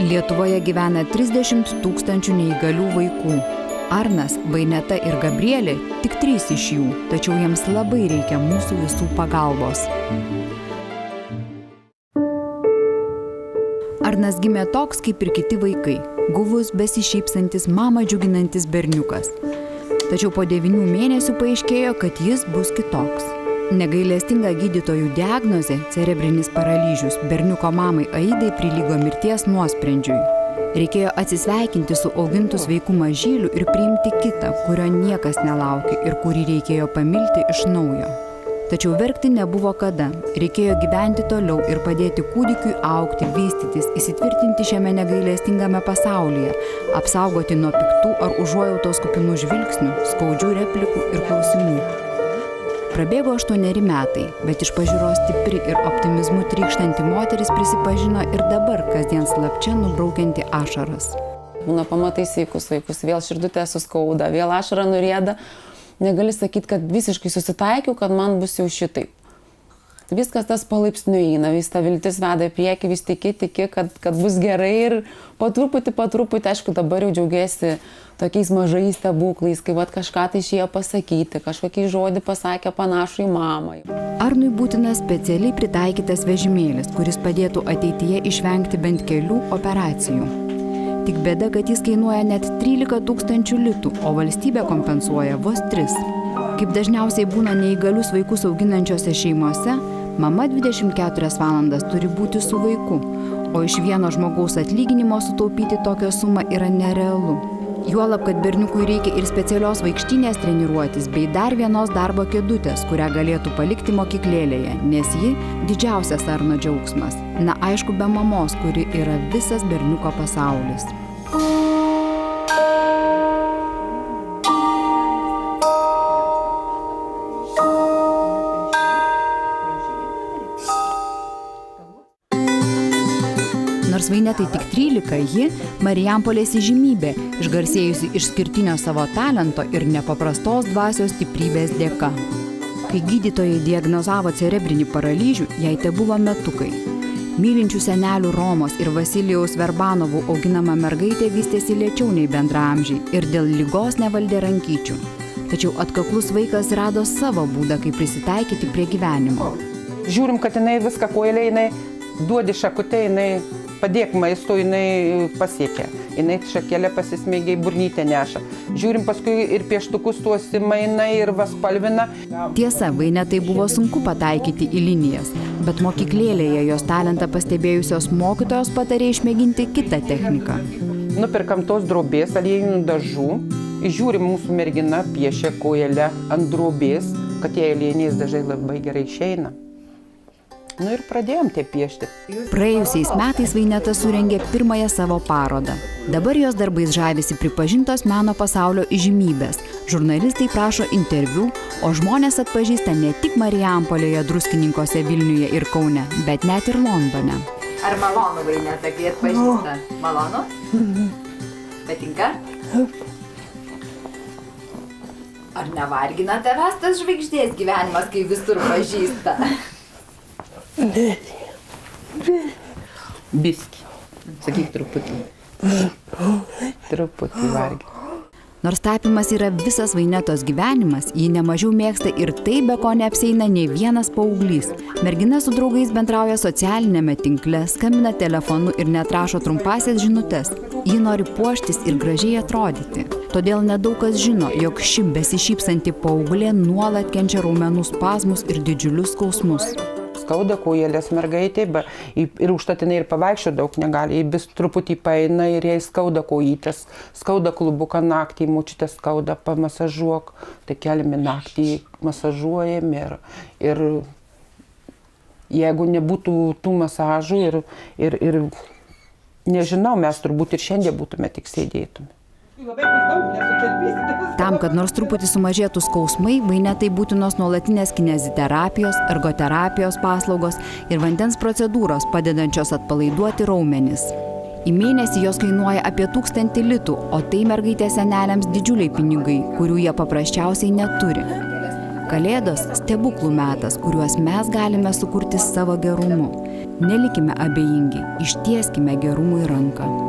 Lietuvoje gyvena 30 000 neįgalių vaikų. Arnas, Vaineta ir Gabrielė tik 3 iš jų, tačiau jiems labai reikia mūsų visų pagalbos. Arnas gimė toks kaip ir kiti vaikai, guvus, besišypsantis, mamą džiuginantis berniukas. Tačiau po 9 mėnesių paaiškėjo, kad jis bus kitoks. Negailestinga gydytojų diagnozė – cerebrinis paralyžius berniuko mamai Aidai prilygo mirties nuosprendžiui. Reikėjo atsisveikinti su augintu sveiku mažyliu ir priimti kitą, kurio niekas nelaukė ir kurį reikėjo pamilti iš naujo. Tačiau verkti nebuvo kada. Reikėjo gyventi toliau ir padėti kūdikiui augti, vystytis, įsitvirtinti šiame negailestingame pasaulyje, apsaugoti nuo piktų ar užuojautos kupinų žvilgsnių, skaudžių replikų ir klausimų. Prabėgo 8 metai, bet iš pažiūros stipri ir optimizmu trykštanti moteris prisipažino ir dabar kasdien slapčia nubraukianti ašaras. Būna pamatai sveikus vaikus, vėl širdutė suskauda, vėl ašara nurieda. Negali sakyti, kad visiškai susitaikiau, kad man bus jau šitaip. Viskas tas palaipsniui eina, vis ta viltis veda į priekį, vis tiki, kad bus gerai ir po truputį, aišku, dabar jau džiaugiasi tokiais mažais stebuklais, kai kažką tai išėjo pasakyti, kažkokį žodį pasakė panašų į mamą. Arnui būtinas specialiai pritaikytas vežimėlis, kuris padėtų ateityje išvengti bent kelių operacijų. Tik bėda, kad jis kainuoja net 13 000 litų, o valstybė kompensuoja vos 3. Kaip dažniausiai būna neįgalius vaikus auginančiose šeimose, mama 24 valandas turi būti su vaiku, o iš vieno žmogaus atlyginimo sutaupyti tokią sumą yra nerealu. Juolab, kad berniukui reikia ir specialios vaikštynės treniruotis, bei dar vienos darbo kėdutės, kurią galėtų palikti mokyklėlėje, nes ji didžiausias Arno džiaugsmas. Na, aišku, be mamos, kuri yra visas berniuko pasaulis. Nors Vainetai tik 13, ji Marijampolės įžymybė, išgarsėjusi išskirtinio savo talento ir nepaprastos dvasios stiprybės dėka. Kai gydytojai diagnozavo cerebrinį paralyžių, jai tebuvo metukai. Mylinčių senelių Romos ir Vasilijaus Verbanovų auginama mergaitė vystėsi lėčiau nei bendraamžiai ir dėl ligos nevaldė rankyčių. Tačiau atkaklus vaikas rado savo būdą, kaip prisitaikyti prie gyvenimo. Žiūrim, kad jinai viską kojelė, jinai duodi šakutę, jinai padėk maisto, jinai pasiekia. Jinai šakelę pasismeigia, burnytę neša. Žiūrim paskui ir pieštukus tuos įmaina ir spalvina. Tiesa, Vainetai buvo sunku pataikyti į linijas, bet mokyklėlėje jos talentą pastebėjusios mokytojos patarė išmėginti kitą techniką. Nupirkam tos drobės, aliejinių dažų. Žiūrim, mūsų mergina piešia kojelę ant drobės, kad jie aliejiniais dažai labai gerai išeina. Ir pradėjom tie piešti. Praėjusiais metais Vaineta surengė pirmąją savo parodą. Dabar jos darbais žavisi pripažintos meno pasaulio įžymybės. Žurnalistai prašo interviu, o žmonės atpažįsta ne tik Marijampolėje, Druskininkuose, Vilniuje ir Kaune, bet net ir Londone. Ar malonu, Vaineta, kai atpažįsta? Malonu? Patinka? Ar nevargina tavęs tas žvaigždės gyvenimas, kai visur pažįsta? Biski. Sakyk truputį. Truputį vargina. Nors tapimas yra visas Vainetos gyvenimas, ji nemažiau mėgsta ir tai, be ko neapsieina nei vienas paauglys. Mergina su draugais bendrauja socialinėme tinkle, skambina telefonu ir net rašo trumpasias žinutes. Ji nori puoštis ir gražiai atrodyti. Todėl nedaug kas žino, jog ši besišypsanti paauglė nuolat kenčia raumenų spazmus ir didžiulius skausmus. Skauda kojelės mergaitė, ir užtatinai ir pavaikščio daug negali. Jei vis truputį paeina ir jai skauda kojytės, skauda klubuką naktį, močiutė skauda, pamasažuok. Tai keliame naktį, masažuojam ir jeigu nebūtų tų masažų ir nežinau, mes turbūt ir šiandien būtume tik sėdėtume. Tam, kad nors truputį sumažėtų skausmai, Vainetai būtinos nuolatinės kineziterapijos, ergoterapijos paslaugos ir vandens procedūros, padedančios atpalaiduoti raumenis. Į mėnesį jos kainuoja apie 1000 litų, o tai mergaitės seneliams didžiuliai pinigai, kurių jie paprasčiausiai neturi. Kalėdos – stebuklų metas, kuriuos mes galime sukurti savo gerumu. Nelikime abejingi, ištieskime gerumui ranką.